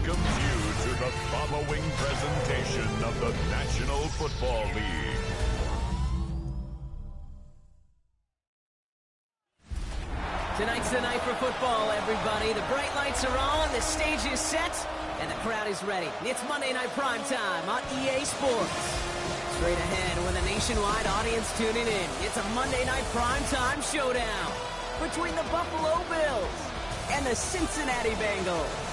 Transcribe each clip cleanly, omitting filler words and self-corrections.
welcomes you to the following presentation of the National Football League. Tonight's the night for football, everybody. The bright lights are on, the stage is set, and the crowd is ready. It's Monday Night Primetime on EA Sports. Straight ahead with a nationwide audience tuning in. It's a Monday Night Primetime showdown between the Buffalo Bills and the Cincinnati Bengals.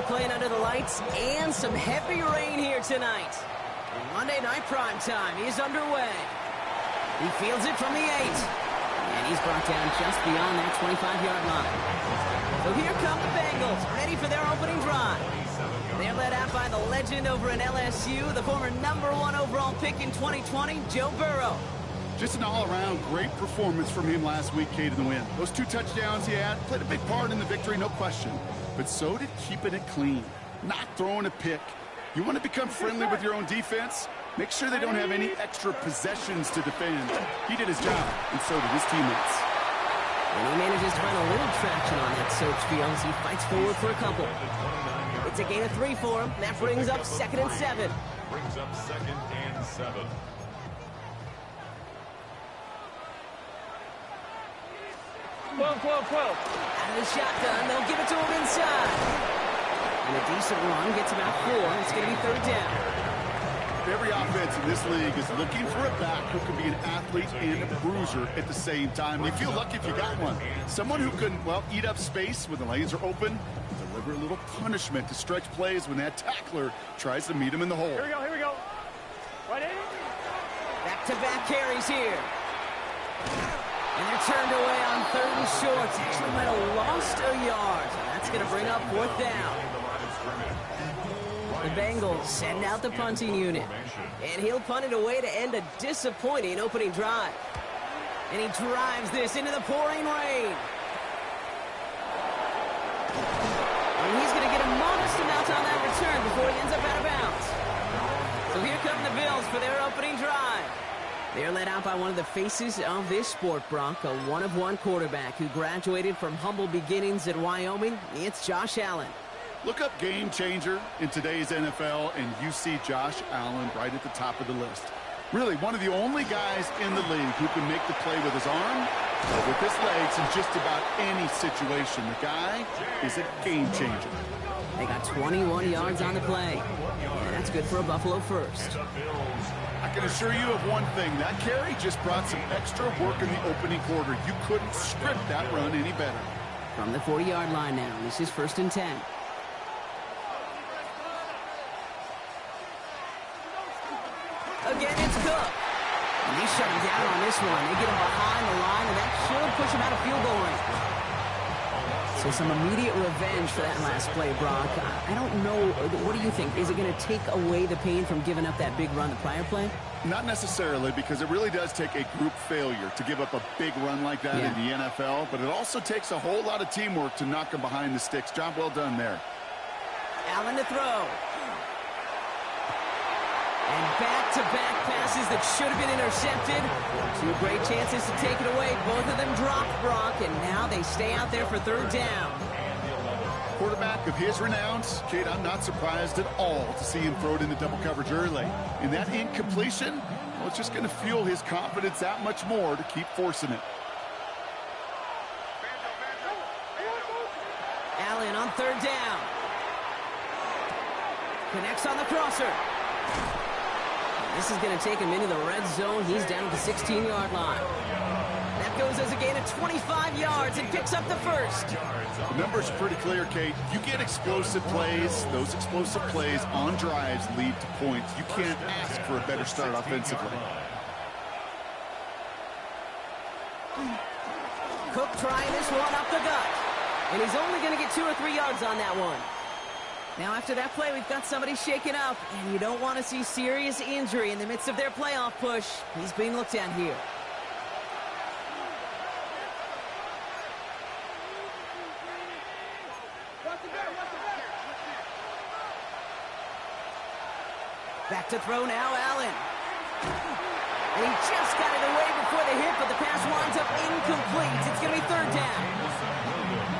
Playing under the lights and some heavy rain here tonight. Monday Night Primetime is underway. He fields it from the 8. And he's brought down just beyond that 25-yard line. So here come the Bengals, ready for their opening drive. They're led out by the legend over in LSU, the former #1 overall pick in 2020, Joe Burrow. Just an all-around great performance from him last week, Kate, in the win. Those 2 touchdowns he had played a big part in the victory, no question. But so did keeping it clean, not throwing a pick. You want to become friendly with your own defense? Make sure they don't have any extra possessions to defend. He did his job, and so did his teammates. And he manages to find a little traction on that search field as he fights forward for a couple. It's a gain of 3 for him. That brings up 2nd and 7. Brings up 2nd and 7. Out of the shotgun, they'll give it to him inside. And a decent run gets about 4. It's going to be 3rd down. Every offense in this league is looking for a back who can be an athlete and a bruiser at the same time. You feel lucky if you got one. Someone who can, well, eat up space when the lanes are open, deliver a little punishment to stretch plays when that tackler tries to meet him in the hole. Here we go. Right in. Back-to-back carries here. And they're turned away on 3rd and short. Actually might have lost a yard. That's going to bring up 4th down. The Bengals send out the punting unit. And he'll punt it away to end a disappointing opening drive. And he drives this into the pouring rain. And he's going to get a modest amount on that return before he ends up out of bounds. So here come the Bills for their opening drive. They're led out by one of the faces of this sport, Brock, a one-of-one quarterback who graduated from humble beginnings at Wyoming. It's Josh Allen. Look up game changer in today's NFL, and you see Josh Allen right at the top of the list. Really, one of the only guys in the league who can make the play with his arm or with his legs in just about any situation. The guy is a game changer. They got 21 yards on the play. And that's good for a Buffalo first. I can assure you of one thing. That carry just brought some extra work in the opening quarter. You couldn't script that run any better. From the 40-yard line now, this is 1st and 10. Again, it's Cook. And they shut him down on this one. They get him behind the line, and that should push him out of field goal range. So some immediate revenge for that last play, Brock. I don't know. What do you think? Is it going to take away the pain from giving up that big run the prior play? Not necessarily, because it really does take a group failure to give up a big run like that in the NFL. But it also takes a whole lot of teamwork to knock him behind the sticks. Job well done there. Allen to throw. And back-to-back passes that should have been intercepted. 2 great chances to take it away. Both of them dropped, Brock, and now they stay out there for 3rd down. Quarterback of his renowns, Kate, I'm not surprised at all to see him throw it into double coverage early. And that incompletion, well, it's just going to fuel his confidence that much more to keep forcing it. Allen on 3rd down. Connects on the crosser. This is going to take him into the red zone. He's down at the 16-yard line. That goes as a gain of 25 yards and picks up the first. The number's pretty clear, Kate. You get explosive plays. Those explosive plays on drives lead to points. You can't ask for a better start offensively. Cook trying this one up the gut. And he's only going to get 2 or 3 yards on that one. Now, after that play, we've got somebody shaken up, and you don't want to see serious injury in the midst of their playoff push. He's being looked at here. Back to throw now, Allen. And he just got it away before the hit, but the pass winds up incomplete. It's going to be third down.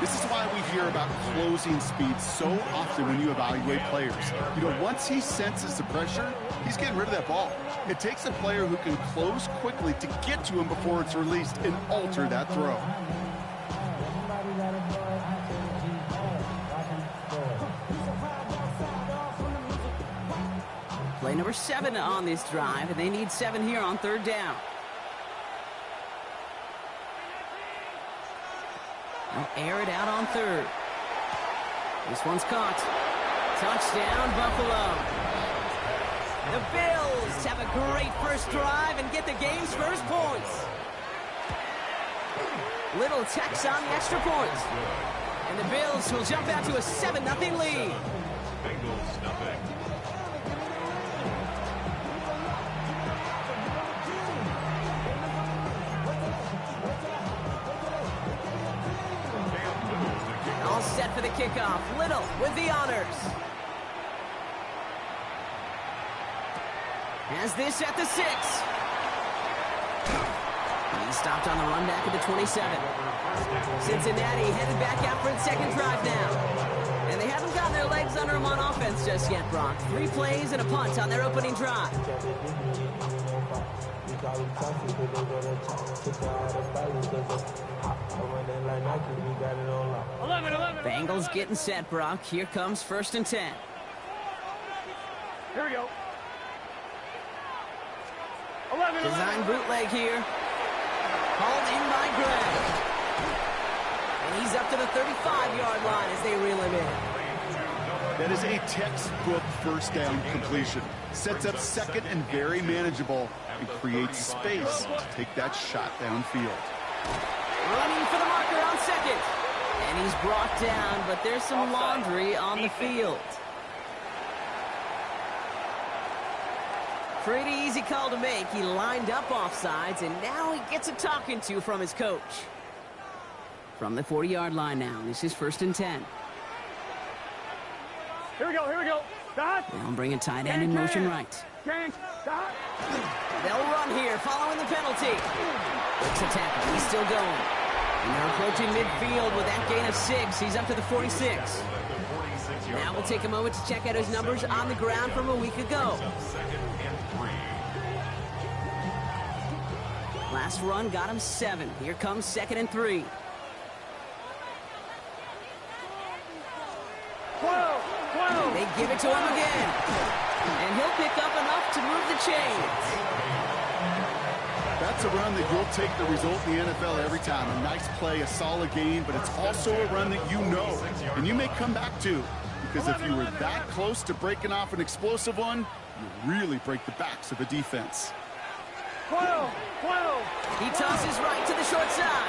This is why we hear about closing speed so often when you evaluate players. You know, once he senses the pressure, he's getting rid of that ball. It takes a player who can close quickly to get to him before it's released and alter that throw. Play number 7 on this drive, and they need 7 here on third down. They'll air it out on third. This one's caught. Touchdown, Buffalo. The Bills have a great first drive and get the game's first points. Little Tex on the extra point. And the Bills will jump out to a 7-0 lead. Bengals nothing. All set for the kickoff. Little with the honors. Has this at the 6. He's stopped on the run back at the 27. Cincinnati headed back out for its second drive now. And they haven't gotten their legs under them on offense just yet, Brock. 3 plays and a punt on their opening drive. Bengals getting set, Brock. Here comes 1st and 10. Here we go. 11. Design bootleg here. Hauled in by Gray. And he's up to the 35-yard line as they reel him in. That is a textbook first down completion. Sets up second and very manageable and creates space to take that shot downfield. Running for the marker on second. And he's brought down, but there's some laundry on the field. Pretty easy call to make. He lined up offsides, and now he gets a talking to from his coach. From the 40-yard line now, this is 1st and 10. Here we go. Dot. They'll bring a tight end in motion right. Change. Dot. They'll run here following the penalty. It's a tackle. He's still going. And they're approaching midfield with that gain of 6. He's up to the 46. Now we'll take a moment to check out his numbers on the ground from a week ago. Last run got him 7. Here comes 2nd and 3. 12. They give it to him again. And he'll pick up enough to move the chains. That's a run that you'll take the result in the NFL every time. A nice play, a solid gain, but it's also a run that you know and you may come back to. Because if you were that close to breaking off an explosive one, you really break the backs of a defense. 12. He tosses right to the short side.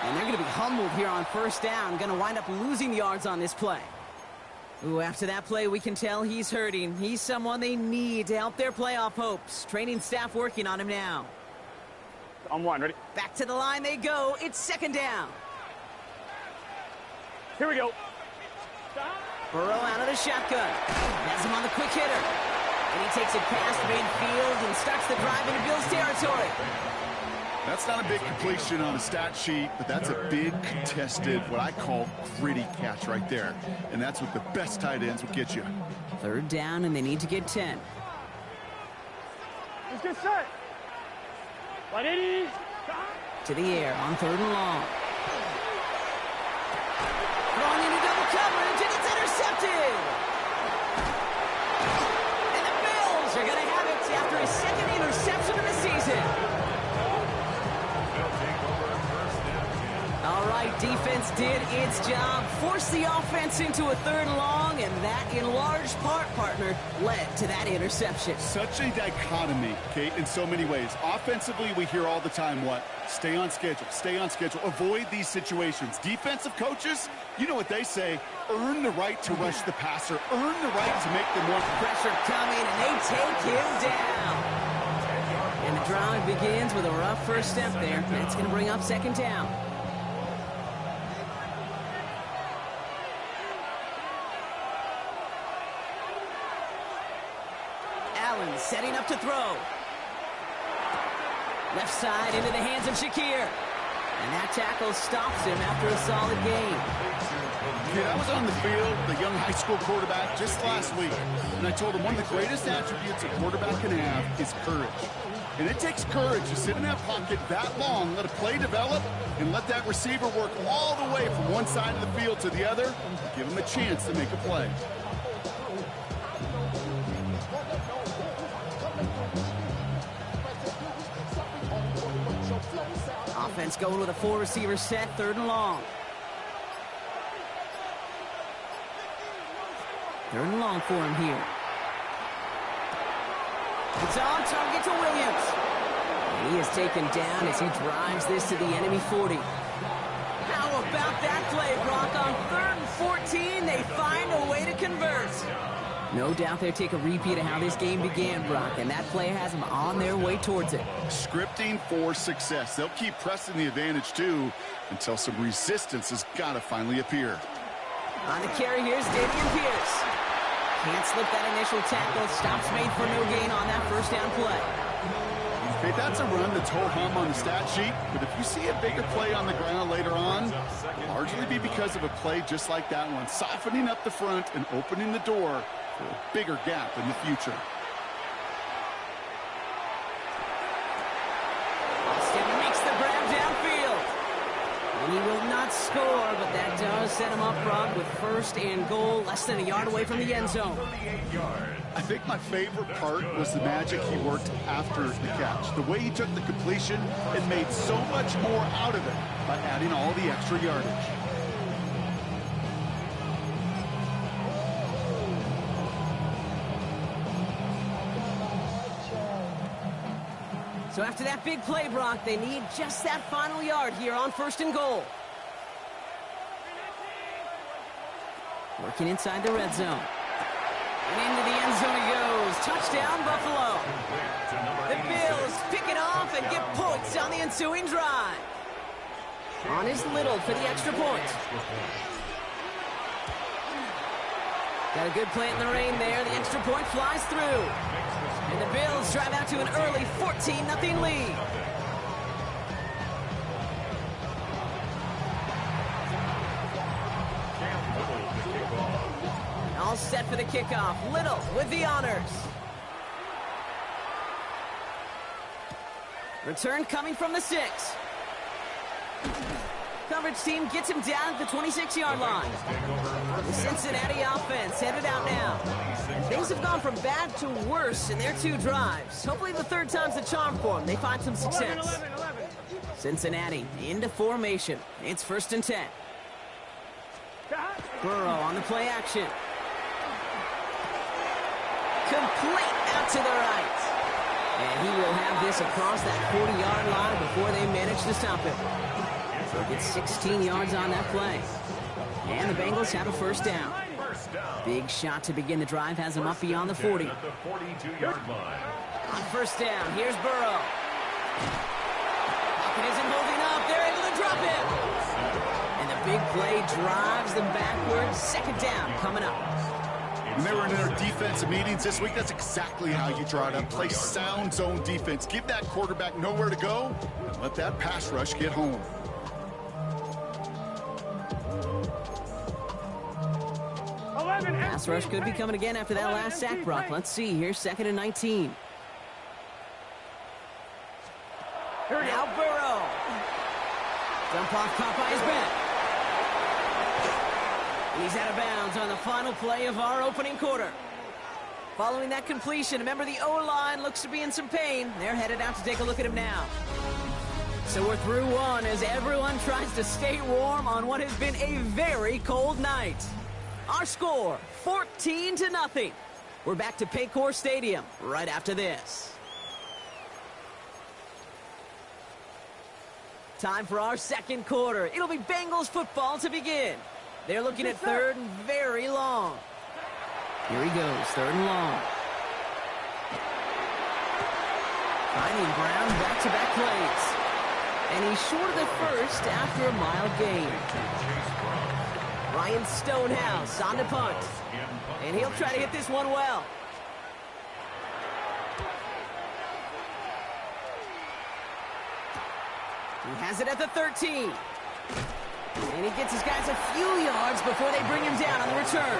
And they're going to be humbled here on 1st down. Going to wind up losing yards on this play. Ooh, after that play, we can tell he's hurting. He's someone they need to help their playoff hopes. Training staff working on him now. On 1, ready? Back to the line they go. It's 2nd down. Here we go. Burrow out of the shotgun. Has him on the quick hitter. And he takes it past midfield and starts the drive into Bills territory. That's not a big completion on the stat sheet, but that's a big contested, what I call gritty catch right there. And that's what the best tight ends will get you. 3rd down, and they need to get 10. Let's get set. 180. To the air on 3rd and long. Throwing into double coverage, and it's intercepted. And the Bills are going to have it after his 2nd interception of the season. All right, defense did its job, forced the offense into a 3rd and long, and that, in large part, partner, led to that interception. Such a dichotomy, Kate, in so many ways. Offensively, we hear all the time what? Stay on schedule, avoid these situations. Defensive coaches, you know what they say, earn the right to rush the passer, earn the right to make them more. Pressure coming, and they take him down. And the drive begins with a rough first step there. That's going to bring up 2nd down. Allen setting up to throw. Left side into the hands of Shakir. And that tackle stops him after a solid gain. Yeah, I was on the field, the young high school quarterback, just last week. And I told him one of the greatest attributes a quarterback can have is courage. And it takes courage to sit in that pocket that long, let a play develop, and let that receiver work all the way from one side of the field to the other, give him a chance to make a play. Offense going with a 4-receiver set, 3rd and long. 3rd and long for him here. It's on target to Williams. And he is taken down as he drives this to the enemy 40. How about that play, Brock? On 3rd and 14, they find a way to convert. No doubt they'll take a repeat of how this game began, Brock, and that play has them on their way towards it. Scripting for success. They'll keep pressing the advantage, too, until some resistance has got to finally appear. On the carry, here's Davian Pierce. Can't slip that initial tackle. Stops made for no gain on that first down play. Okay, that's a run that's ho-hum on the stat sheet, but if you see a bigger play on the ground later on, it'll largely be because of a play just like that one, softening up the front and opening the door for a bigger gap in the future. Austin makes the grab downfield. And he will not score, but that does set him up front with 1st and goal, less than a yard away from the end zone. I think my favorite part was the magic he worked after the catch. The way he took the completion and made so much more out of it by adding all the extra yardage. So after that big play, Brock, they need just that final yard here on 1st and goal. Working inside the red zone. And into the end zone he goes. Touchdown, Buffalo. The Bills pick it off and get points on the ensuing drive. On is Little for the extra point. Got a good plant in the rain there. The extra point flies through. And the Bills drive out to an early 14-0 lead. All set for the kickoff. Little with the honors. Return coming from the 6. Coverage team gets him down at the 26-yard line. The Cincinnati offense headed out now. Things have gone from bad to worse in their 2 drives. Hopefully the 3rd time's the charm for them. They find some success. Cincinnati into formation. It's 1st and 10. Burrow on the play action. Complete out to the right. And he will have this across that 40-yard line before they manage to stop him. So he gets 16 yards on that play. And the Bengals have a 1st down. Big shot to begin the drive has him up beyond the 40. On 1st down, here's Burrow. Pocket isn't holding up. They're able to drop him. And the big play drives them backwards. 2nd down coming up. When they were in their defensive meetings this week, that's exactly how you draw it up. Play sound zone defense. Give that quarterback nowhere to go and let that pass rush get home. Pass rush could be coming again after that last sack, Brock. Let's see. Here's 2nd and 19. Now Burrow. Dump off Popeye's back. He's out of bounds on the final play of our opening quarter. Following that completion, remember the O-line looks to be in some pain. They're headed out to take a look at him now. So we're through 1 as everyone tries to stay warm on what has been a very cold night. Our score, 14-0. We're back to Paycor Stadium right after this. Time for our 2nd quarter. It'll be Bengals football to begin. They're looking at 3rd and very long. Here he goes, 3rd and long. Finding Brown back-to-back plays. And he's short of the 1st after a mild gain. Ryan Stonehouse on the punt. And he'll try to hit this one well. Has it at the 13. And he gets his guys a few yards before they bring him down on the return.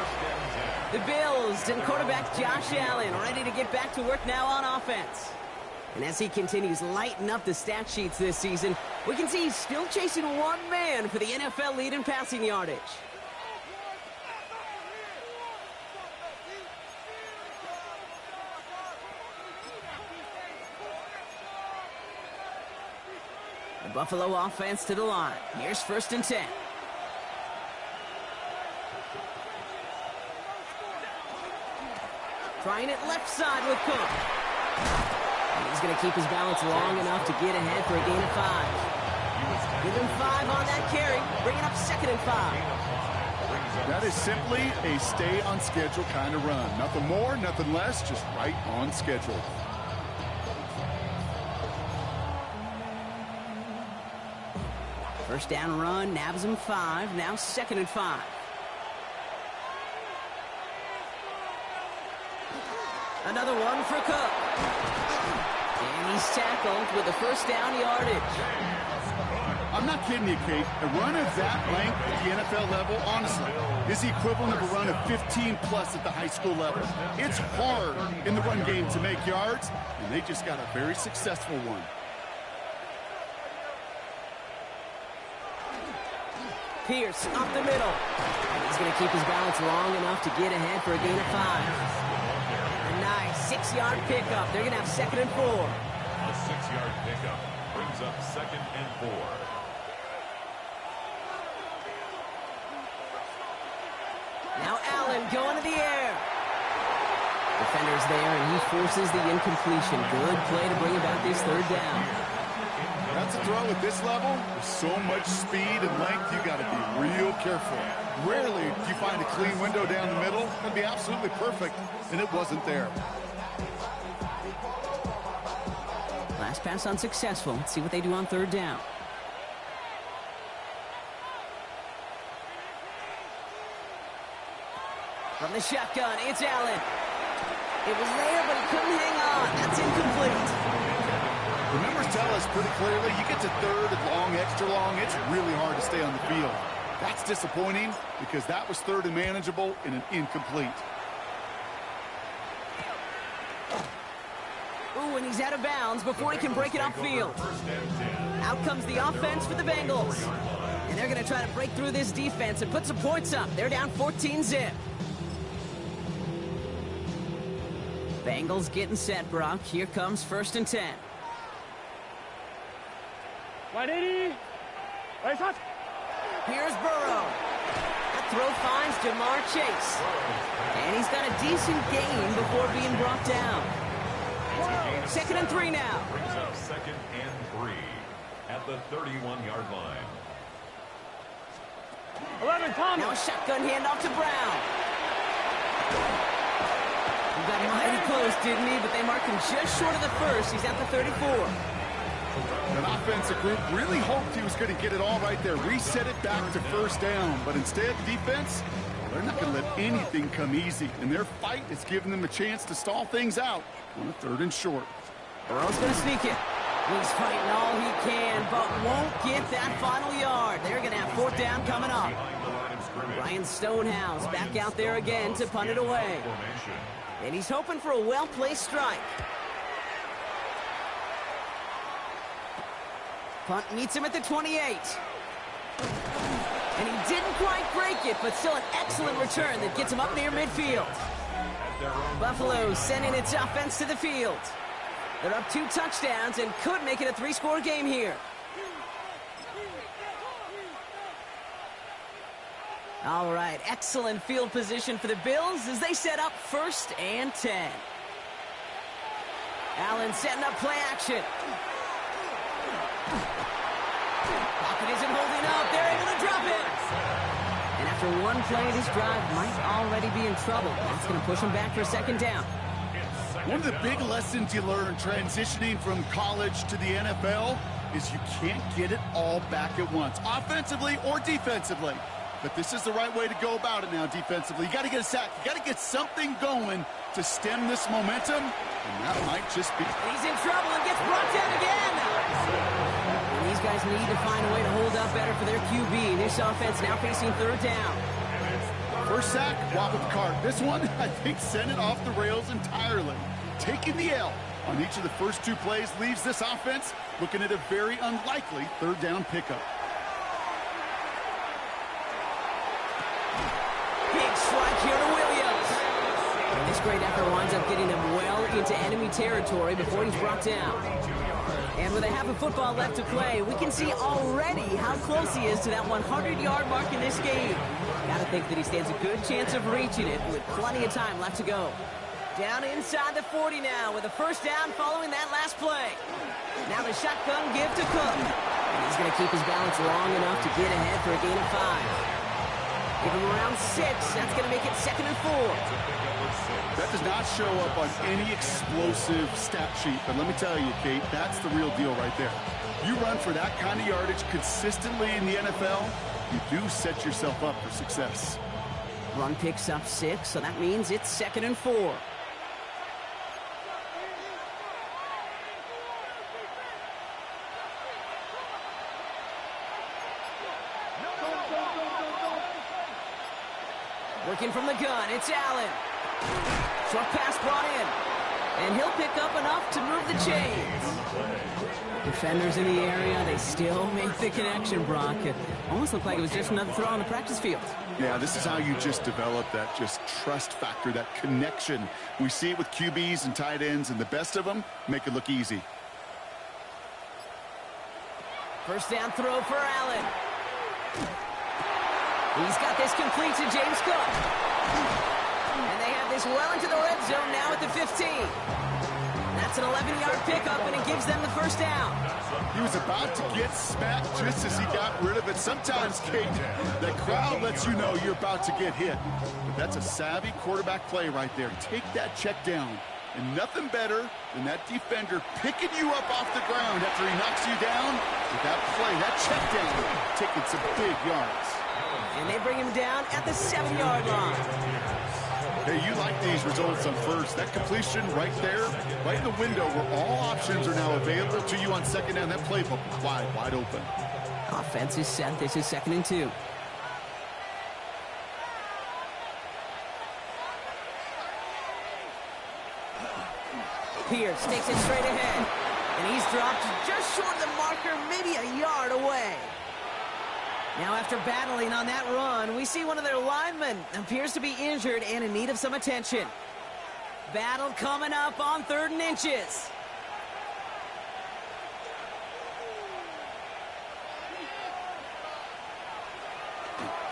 The Bills and quarterback Josh Allen ready to get back to work now on offense. And as he continues lighting up the stat sheets this season, we can see he's still chasing one man for the NFL lead in passing yardage. The Buffalo offense to the line. Here's 1st and 10. Trying it left side with Cook. He's going to keep his balance long enough to get ahead for a gain of 5. Give him 5 on that carry. Bringing up 2nd and 5. That is simply a stay-on-schedule kind of run. Nothing more, nothing less, just right on schedule. First down run, nabs him 5. Now 2nd and 5. Another one for Cook. And he's tackled with a 1st down yardage. I'm not kidding you, Kate. A run of that length at the NFL level, honestly, is the equivalent of a run of 15-plus at the high school level. It's hard in the run game to make yards, and they just got a very successful one. Pierce up the middle. And he's going to keep his balance long enough to get ahead for a gain of 5. A nice 6-yard pickup. They're going to have 2nd and 4. A 6-yard pickup brings up 2nd and 4. Now Allen going to the air. Defender's there, and he forces the incompletion. Good play to bring about this 3rd down. That's a throw at this level. With so much speed and length, you got to be real careful. Rarely do you find a clean window down the middle. It'd be absolutely perfect, and it wasn't there. Last pass unsuccessful. Let's see what they do on 3rd down. From the shotgun, it's Allen. It was there, but he couldn't hang on. That's incomplete. The numbers tell us pretty clearly, you get to 3rd and long, extra long, it's really hard to stay on the field. That's disappointing because that was 3rd and manageable and an incomplete. Ooh, and he's out of bounds before he can break it upfield. Out comes the offense for the Bengals. And they're going to try to break through this defense and put some points up. They're down 14-zip. Bengals getting set, Brock. Here comes 1st and 10. 180. Right touch. Here's Burrow. That throw finds Jamar Chase. And he's got a decent gain before being brought down. 2nd and 3 now. Brings up 2nd and 3 at the 31-yard line. 11, Thomas. Now a shotgun handoff to Brown. He got mighty close, didn't he? But they marked him just short of the 1st. He's at the 34. An offensive group really hoped he was going to get it all right there, reset it back to 1st down. But instead, defense, they're not going to let anything come easy. And their fight is giving them a chance to stall things out on a 3rd and short. Burrow's going to sneak it. He's fighting all he can, but won't get that final yard. They're going to have 4th down coming up. Ryan Stonehouse back out there again to punt it away. And he's hoping for a well-placed strike. Punt meets him at the 28. And he didn't quite break it, but still an excellent return that gets him up near midfield. Buffalo sending its offense to the field. They're up 2 touchdowns and could make it a 3-score game here. All right, excellent field position for the Bills as they set up 1st and 10. Allen setting up play action. Pocket isn't holding up. They're able to drop it. And after one play, this drive might already be in trouble. That's going to push them back for a 2nd down. One of the big lessons you learn transitioning from college to the NFL is you can't get it all back at once, offensively or defensively. But this is the right way to go about it now defensively. You got to get a sack. You got to get something going to stem this momentum, and that might just be... He's in trouble and gets brought down again. And he's guys need to find a way to hold up better for their QB. This offense now facing third down. First sack, wobbled the cart. This one, I think, sent it off the rails entirely. Taking the L on each of the first two plays leaves this offense looking at a very unlikely third down pickup. Big strike here to Williams. This great effort winds up getting him well into enemy territory before he's brought down. And with a half of football left to play, we can see already how close he is to that 100-yard mark in this game. Gotta think that he stands a good chance of reaching it with plenty of time left to go. Down inside the 40 now with a first down following that last play. Now the shotgun give to Cook. And he's going to keep his balance long enough to get ahead for a gain of 5. Give him around 6. That's going to make it 2nd and 4. That does not show up on any explosive stat sheet, but let me tell you, Kate, that's the real deal right there. You run for that kind of yardage consistently in the NFL, you do set yourself up for success. Run picks up 6, so that means it's 2nd and 4. Working from the gun, it's Allen. Short pass brought in. And he'll pick up enough to move the chains. Defenders in the area, they still make the connection, Brock. It almost looked like it was just another throw on the practice field. Yeah, this is how you just develop that just trust factor, that connection. We see it with QBs and tight ends, and the best of them make it look easy. First down throw for Allen. He's got this complete to James Cook. And they have this well into the red zone now at the 15. That's an 11-yard pickup, and it gives them the first down. He was about to get smacked just as he got rid of it. Sometimes, Kate, the crowd lets you know you're about to get hit. But that's a savvy quarterback play right there. Take that check down. And nothing better than that defender picking you up off the ground after he knocks you down with that play, that check down, taking some big yards. And they bring him down at the 7-yard line. Hey, you like these results on first. That completion right there, right in the window where all options are now available to you on second down. That playbook wide open. Offense is set. This is 2nd and 2. Pierce takes it straight ahead. And he's dropped just short of the marker, maybe a yard away. Now after battling on that run, we see one of their linemen appears to be injured and in need of some attention. Battle coming up on 3rd and inches.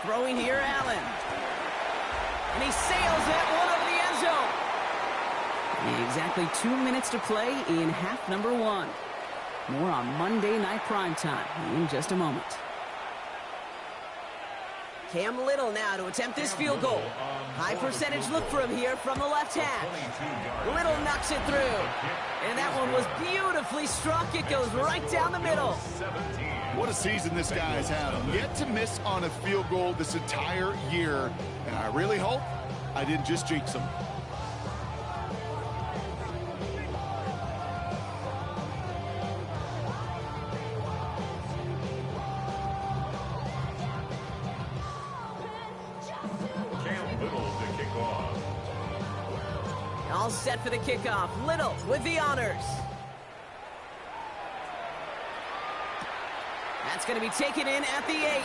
Throwing here, Allen. And he sails that one over the end zone. Exactly 2 minutes to play in half number 1. More on Monday Night Primetime in just a moment. Cam Little now to attempt this field goal. High percentage look for him here from the left half. Little knocks it through. And that one was beautifully struck. It goes right down the middle. What a season this guy's having. Yet to miss on a field goal this entire year. And I really hope I didn't just jinx him. All set for the kickoff. Little with the honors. That's going to be taken in at the 8.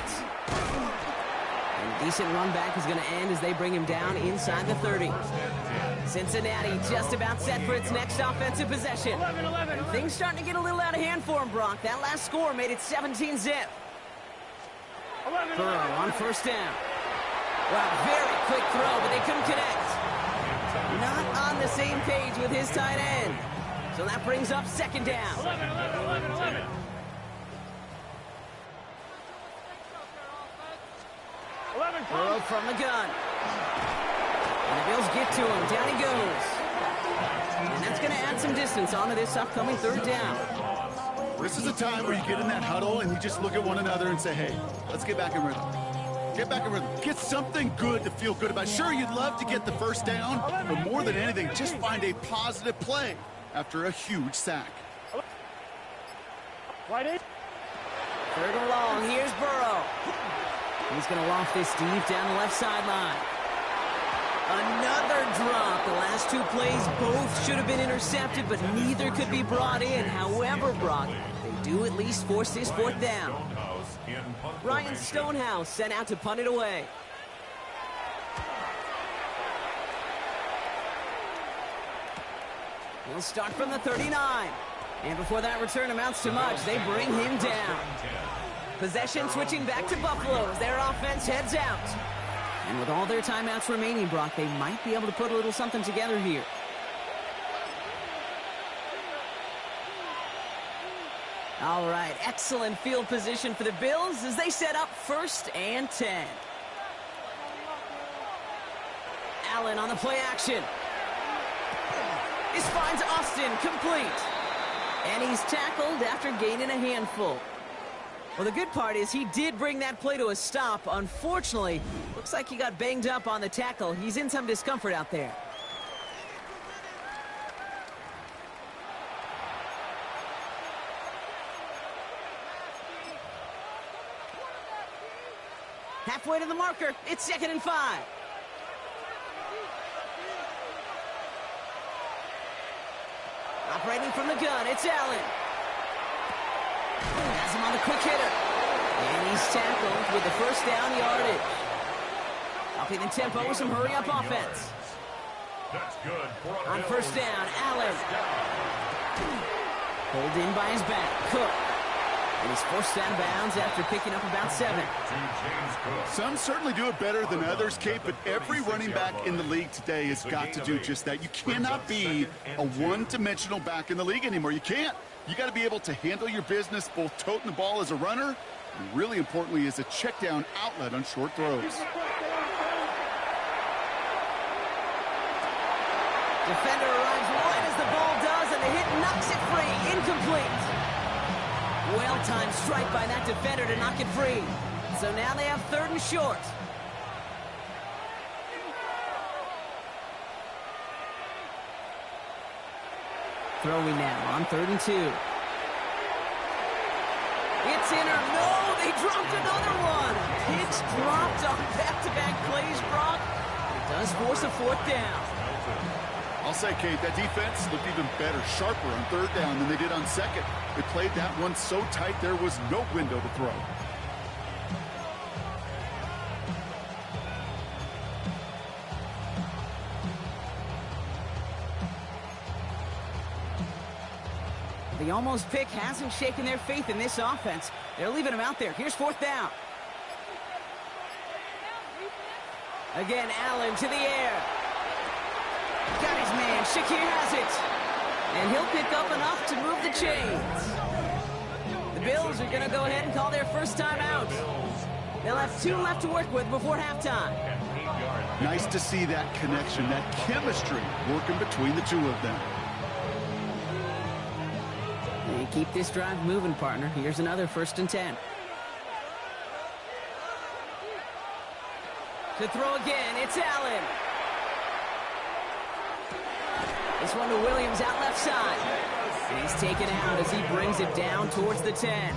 And decent run back is going to end as they bring him down inside the 30. Cincinnati just about set for its next offensive possession. 11. And things starting to get a little out of hand for him, Brock. That last score made it 17-zip. 11. Burrow on first down. Wow, very quick throw, but they couldn't connect. Not on the same page with his tight end. So that brings up 2nd down. 11. Burrow from the gun. And the Bills get to him. Down he goes. And that's going to add some distance onto this upcoming 3rd down. This is a time where you get in that huddle and you just look at one another and say, hey, let's get back in rhythm. Get back in rhythm. Get something good to feel good about. Sure, you'd love to get the first down, but more than anything, just find a positive play after a huge sack. Right 8. Third and long. Here's Burrow. He's going to loft this deep down the left sideline. Another drop. The last two plays both should have been intercepted, but neither could be brought in. However, Brock, they do at least force this fourth down. Ryan Stonehouse sent out to punt it away. He'll start from the 39. And before that return amounts to much, they bring him down. Possession switching back to Buffalo as their offense heads out. And with all their timeouts remaining, Brock, they might be able to put a little something together here. All right, excellent field position for the Bills as they set up 1st and 10. Allen on the play action. This finds Austin complete. And he's tackled after gaining a handful. Well, the good part is he did bring that play to a stop. Unfortunately, looks like he got banged up on the tackle. He's in some discomfort out there. Halfway to the marker. It's 2nd and 5. Operating from the gun, it's Allen. Has him on the quick hitter. And he's tackled with the 1st down yardage. Upping the tempo with some hurry-up offense. That's good. On 1st down, Allen. Pulled in by his back, Cook. And he's forced out of bounds after picking up about 7. Some certainly do it better than others, Kate, but every running back in the league today has got to do just that. You cannot be a one-dimensional back in the league anymore. You can't. You got to be able to handle your business, both toting the ball as a runner, and really importantly as a check-down outlet on short throws. Defender arrives right as the ball does, and the hit knocks it free. Incomplete. Well-timed strike by that defender to knock it free. So now they have 3rd and short. Throwing now on 3rd and 2. It's in or no, they dropped another one. Pitch dropped on back-to-back plays, Brock. It does force a 4th down. I'll say, Kate, that defense looked even better, sharper on 3rd down than they did on 2nd. They played that one so tight there was no window to throw. The almost pick hasn't shaken their faith in this offense. They're leaving him out there. Here's 4th down. Again, Allen to the air. Got his man. Shakir has it. And he'll pick up enough to move the chains. The Bills are going to go ahead and call their 1st timeout. They'll have 2 left to work with before halftime. Nice to see that connection, that chemistry working between the 2 of them. And keep this drive moving, partner. Here's another 1st and 10. To throw again, it's Allen. This one to Williams out left side. And he's taken out as he brings it down towards the 10.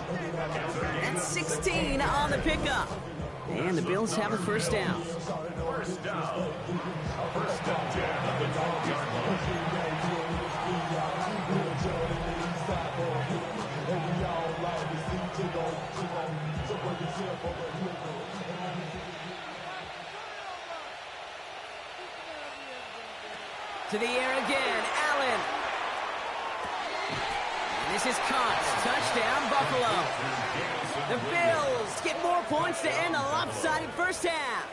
That's 16 on the pickup. And the Bills have a 1st down. 1st down. 1st and 10 at the 12-yard To the air again, Allen. And this is caught. Touchdown, Buffalo. The Bills get more points to end a lopsided 1st half.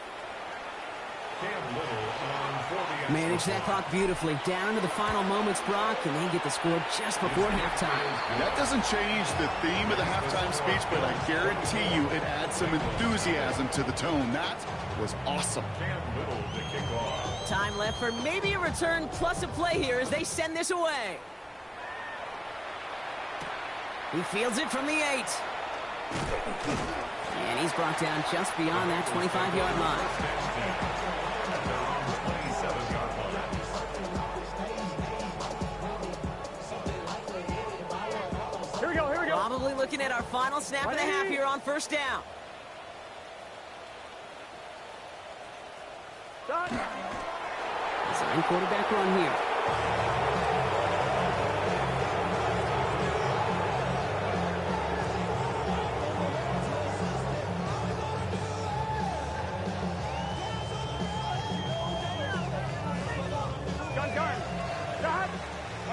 Manage that clock beautifully. Down to the final moments, Brock, and they get the score just before halftime. That doesn't change the theme of the halftime speech, but I guarantee you it adds some enthusiasm to the tone. That was awesome. Time left for maybe a return plus a play here as they send this away. He fields it from the 8. And he's brought down just beyond that 25-yard line. Here we go. Probably looking looking at our final snap of the half here on first down. Design quarterback run here.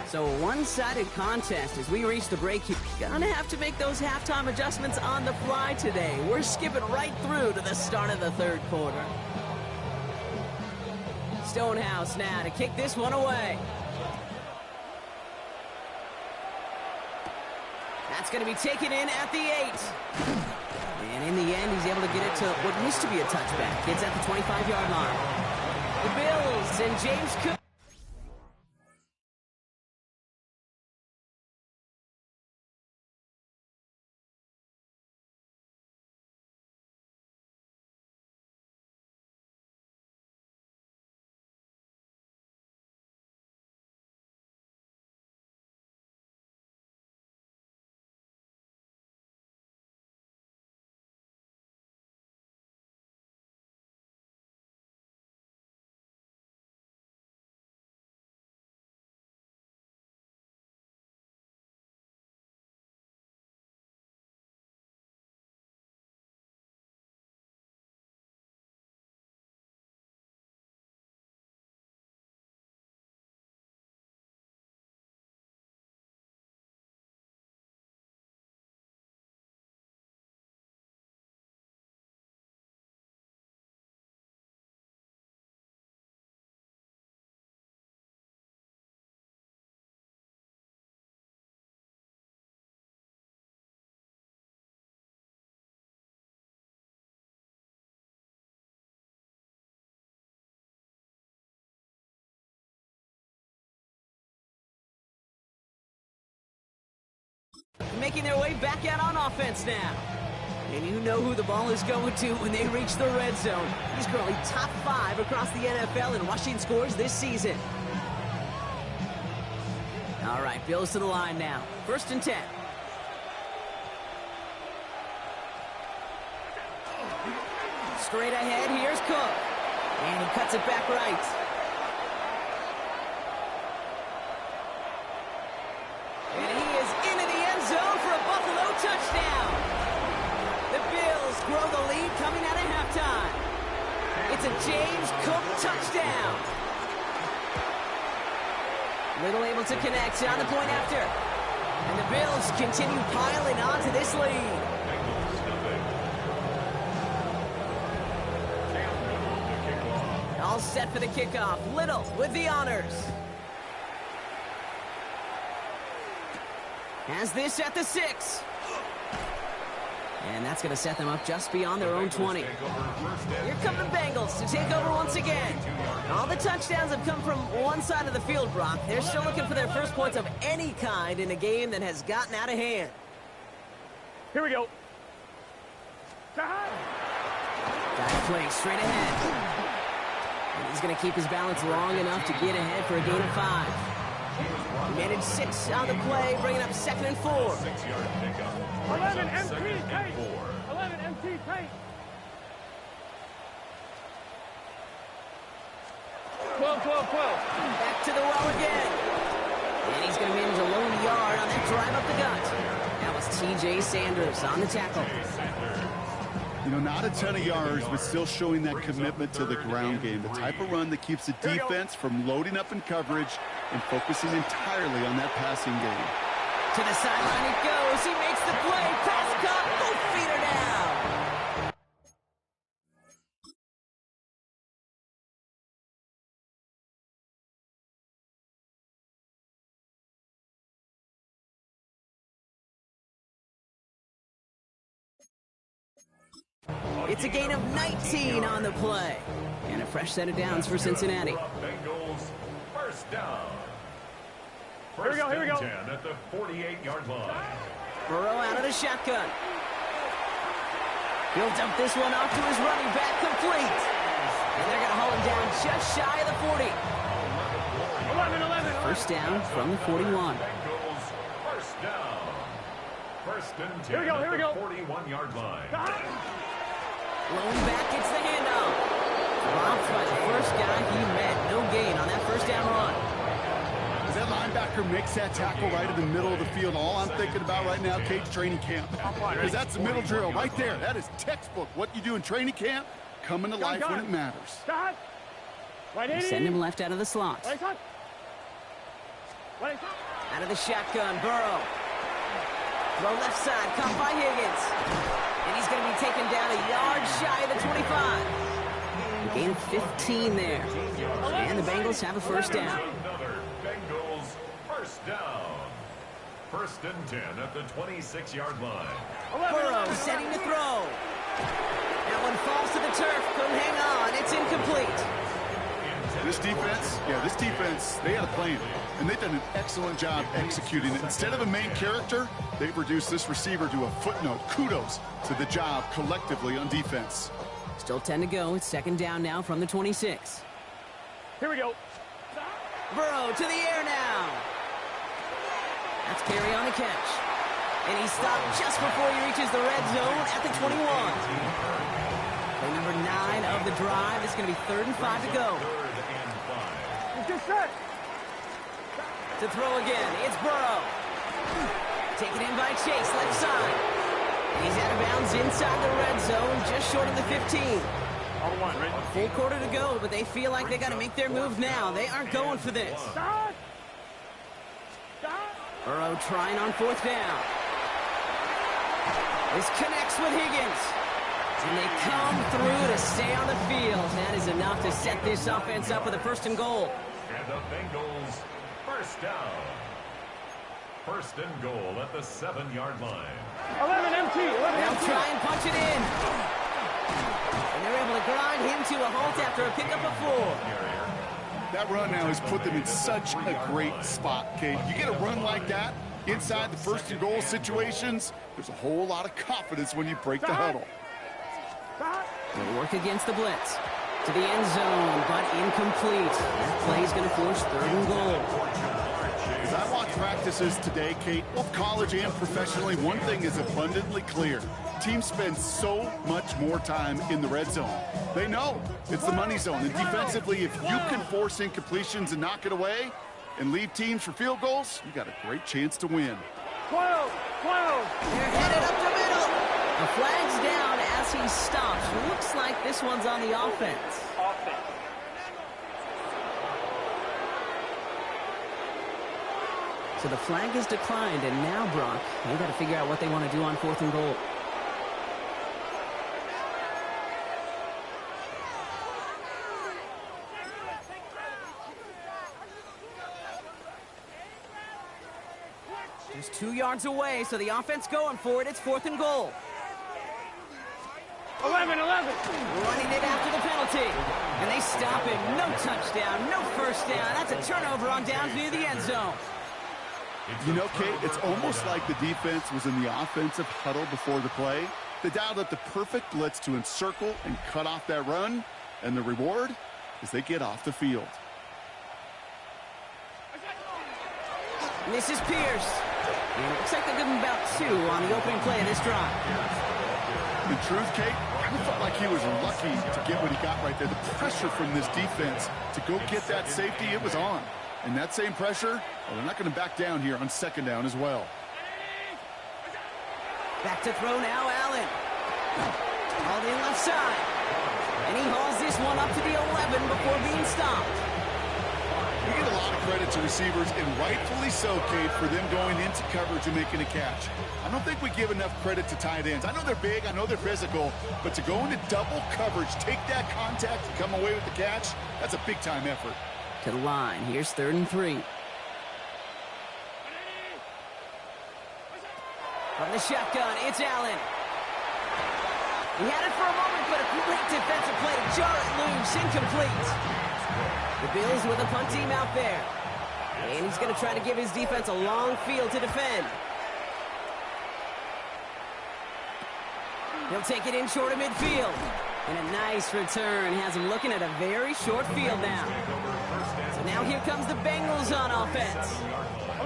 So a one-sided contest as we reach the break. You're gonna have to make those halftime adjustments on the fly today. We're skipping right through to the start of the third quarter. Stonehouse now to kick this one away. That's going to be taken in at the 8. And in the end, he's able to get it to what used to be a touchback. It's at the 25-yard line. The Bills and James Cook. Making their way back out on offense now. And you know who the ball is going to when they reach the red zone. He's currently top 5 across the NFL in rushing scores this season. All right, Bills to the line now. 1st and 10. Straight ahead, here's Cook. And he cuts it back right. Touchdown! The Bills grow the lead coming out of halftime. It's a James Cook touchdown. Little able to connect on the point after. And the Bills continue piling on to this lead. All set for the kickoff. Little with the honors. Has this at the 6. And that's going to set them up just beyond their own 20. Here come the Bengals to take over once again. All the touchdowns have come from one side of the field, Brock. They're still looking for their first points of any kind in a game that has gotten out of hand. Here we go. Got to play straight ahead. And he's going to keep his balance long enough to get ahead for a gain of 5. He managed 6 on the play, bringing up 2nd and 4. 6-yard pickup. 11 MT tight. 11 MT tight. 12. Back to the well again. And he's going to manage a lone yard on that drive up the gut. That was T.J. Sanders on the tackle. You know, not a ton of yards, but still showing that commitment to the ground game. The type of run that keeps the defense from loading up in coverage and focusing entirely on that passing game. To the sideline it goes. He makes the play. Cross cut. Both feet are down. It's a gain of 19 on the play. And a fresh set of downs for Cincinnati. Bengals first down. Here we go. 10 at the 48-yard line. Burrow out of the shotgun. He'll dump this one off to his running back, complete. And they're going to haul him down just shy of the 40. 11. First down from the 41. Bengals first down. First and 10 Here we go, here we go. 41-yard line. Blown back, gets the handoff. Dropped by the first guy he met. No gain on that first down run. As that linebacker makes that tackle right in the middle of the field, all I'm thinking about right now, Kate's training camp. Because that's the middle drill right there. That is textbook. What you do in training camp, coming to life when it matters. Stop. Right They send him left out of the slot. Right side. Right side. Out of the shotgun, Burrow. Throw left side, caught by Higgins. And he's going to be taken down a yard shy of the 25. A gain of 15 there. And the Bengals have a first down. Another Bengals first down. First and 10 at the 26-yard line. Burrow setting to throw. That one falls to the turf. Couldn't hang on. It's incomplete. This defense, they had a plan. And they've done an excellent job executing it. Instead of a main character, they've reduced this receiver to a footnote. Kudos to the job collectively on defense. Still 10 to go. It's second down now from the 26. Here we go. Burrow to the air now. That's carry on the catch. And he stopped just before he reaches the red zone at the 21. Play number 9 of the drive. It's going to be 3rd and 5 to go. Get set. To throw again, it's Burrow. Taken in by Chase, left side. And he's out of bounds inside the red zone, just short of the 15. All one, right? Full quarter to go, but they feel like they got to make their move now. They aren't going for this. Stop. Stop. Burrow trying on 4th down. This connects with Higgins. And they come through to stay on the field. That is enough to set this offense up with a 1st and goal. And the Bengals first down. First and goal at the 7-yard line. 11 MT. 11 They'll MT. try and punch it in. And they're able to grind him to a halt after a pickup of 4. That run now has put them in such a great spot, Kate. You get a run like that inside the 1st and goal situations, there's a whole lot of confidence when you break the huddle. They'll work against the blitz. To the end zone, but incomplete. That play is going to force 3rd and goal. As I watch practices today, Kate, both college and professionally, one thing is abundantly clear. Teams spend so much more time in the red zone. They know it's the money zone. And defensively, if you can force incompletions and knock it away and leave teams for field goals, you got a great chance to win. 12. They're headed up the middle. The flag's down as he stops. Looks like this one's on the offense. So the flag is declined, and now, Brock, they got to figure out what they want to do on 4th and goal. Just 2 yards away, so the offense going for it. It's 4th and goal. 11. Running it after the penalty. And they stop him. No touchdown, no first down. That's a turnover on downs near the end zone. You know, Kate, it's almost like the defense was in the offensive huddle before the play. They dialed up the perfect blitz to encircle and cut off that run. And the reward is they get off the field. And this is Pierce. And it looks like they'll give him about 2 on the opening play of this drive. The truth, Kate, I felt like he was lucky to get what he got right there. The pressure from this defense to go get that safety, it was on. And that same pressure, well, they're not going to back down here on 2nd down as well. Back to throw now, Allen. All in left side. And he hauls this one up to the 11 before being stopped. We get a lot of credit to receivers, and rightfully so, Kate, for them going into coverage and making a catch. I don't think we give enough credit to tight ends. I know they're big, I know they're physical, but to go into double coverage, take that contact, and come away with the catch, that's a big-time effort. To the line. Here's 3rd and 3. From the shotgun, it's Allen. He had it for a moment, but a great defensive play to jar it loose. Incomplete. The Bills with a punt team out there. And he's going to try to give his defense a long field to defend. He'll take it in short of midfield. And a nice return has him looking at a very short field now. So Now here comes the Bengals on offense.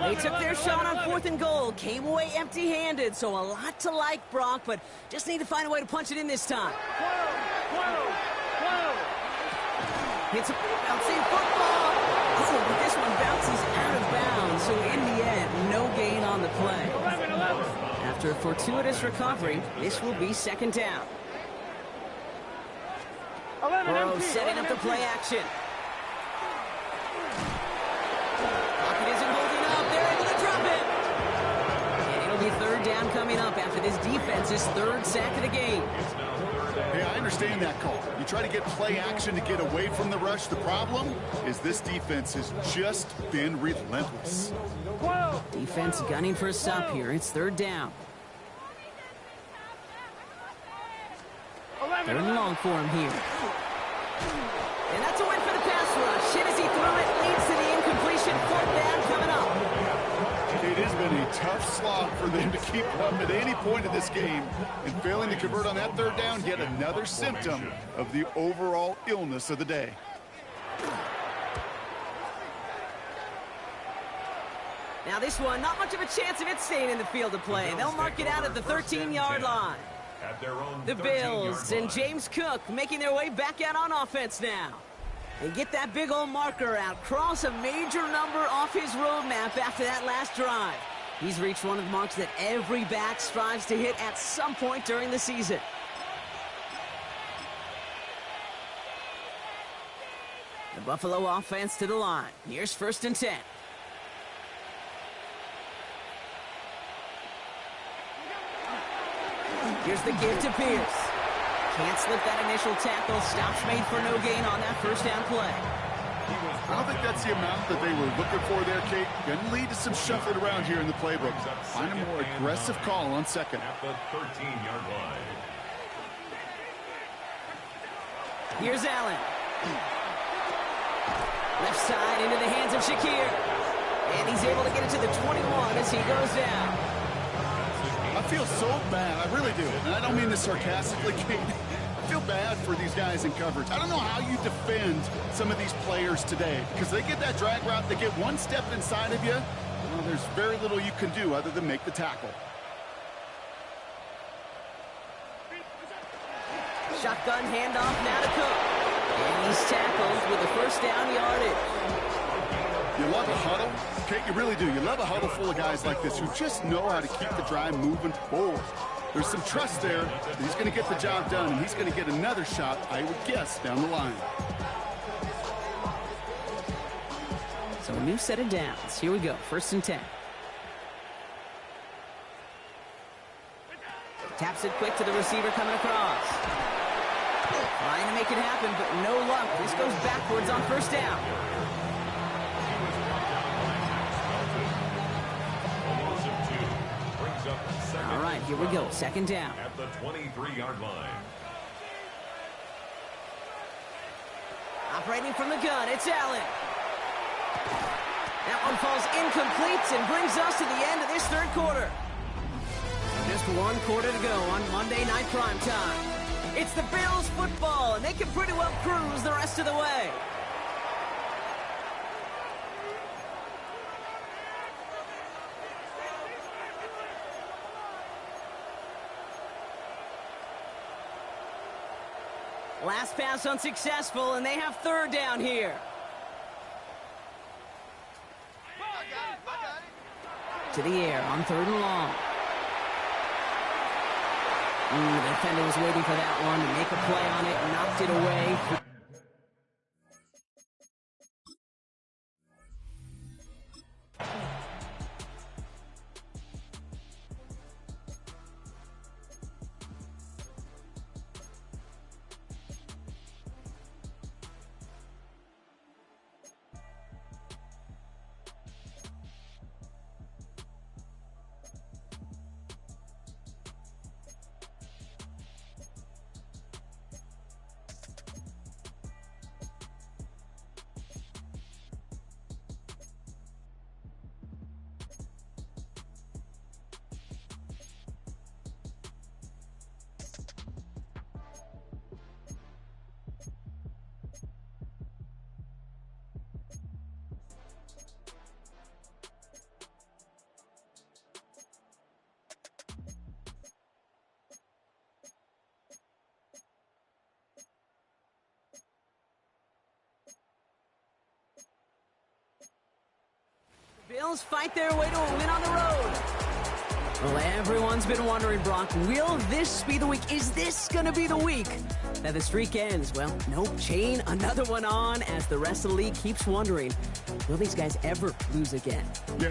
They took their shot on 4th and goal, came away empty-handed, so a lot to like, Brock, but just need to find a way to punch it in this time. It's a bouncing football. Oh, but this one bounces out of bounds, so in the end, no gain on the play. After a fortuitous recovery, this will be 2nd down. Burrow setting up the play action. Pocket isn't holding up. They're able to drop it. And it'll be 3rd down coming up after this defense's 3rd sack of the game. Hey, I understand that call. You try to get play action to get away from the rush. The problem is this defense has just been relentless. Defense gunning for a stop here. It's 3rd down. 3rd and long for him here. And that's a win for the pass rush. Hit as he threw it, leads to the incompletion. 4th down coming up. It has been a tough slog for them to keep up at any point in this game. And failing to convert on that 3rd down, yet another symptom of the overall illness of the day. Now this one, not much of a chance of it staying in the field of play. They'll mark it out at the 13-yard line. The Bills and James Cook making their way back out on offense now. They get that big old marker out, cross a major number off his roadmap after that last drive. He's reached one of the marks that every back strives to hit at some point during the season. The Buffalo offense to the line. Here's 1st and 10. Here's the give to Pierce. Can't slip that initial tackle. Stops made for no gain on that 1st down play. I don't think that's the amount that they were looking for there, Kate. Going to lead to some shuffling around here in the playbook. Find a more aggressive call on 2nd. At the 13-yard line. Here's Allen. Left side into the hands of Shakir. And he's able to get it to the 21 as he goes down. I feel so bad. I really do. And I don't mean this sarcastically, Kate. I feel bad for these guys in coverage. I don't know how you defend some of these players today because they get that drag route, they get one step inside of you. Well, there's very little you can do other than make the tackle. Shotgun handoff now to Cook. And he's tackled with the 1st down yardage. You love a huddle? Kate, you really do. You love a huddle full of guys like this who just know how to keep the drive moving forward. There's some trust there that he's going to get the job done, and he's going to get another shot, I would guess, down the line. So a new set of downs. Here we go. 1st and 10. Taps it quick to the receiver coming across. Trying to make it happen, but no luck. This goes backwards on 1st down. All right, here we go. 2nd down. At the 23-yard line. Operating from the gun, it's Allen. That one falls incomplete and brings us to the end of this 3rd quarter. Just 1 quarter to go on Monday Night Primetime. It's the Bills football, and they can pretty well cruise the rest of the way. Last pass unsuccessful, and they have 3rd down here. To the air on 3rd and long. The defender was waiting for that one to make a play on it and knocked it away. Bills fight their way to a win on the road. Well, everyone's been wondering, Brock, will this be the week? Is this going to be the week that the streak ends? Well, nope, chain another one on as the rest of the league keeps wondering, will these guys ever lose again? Yeah.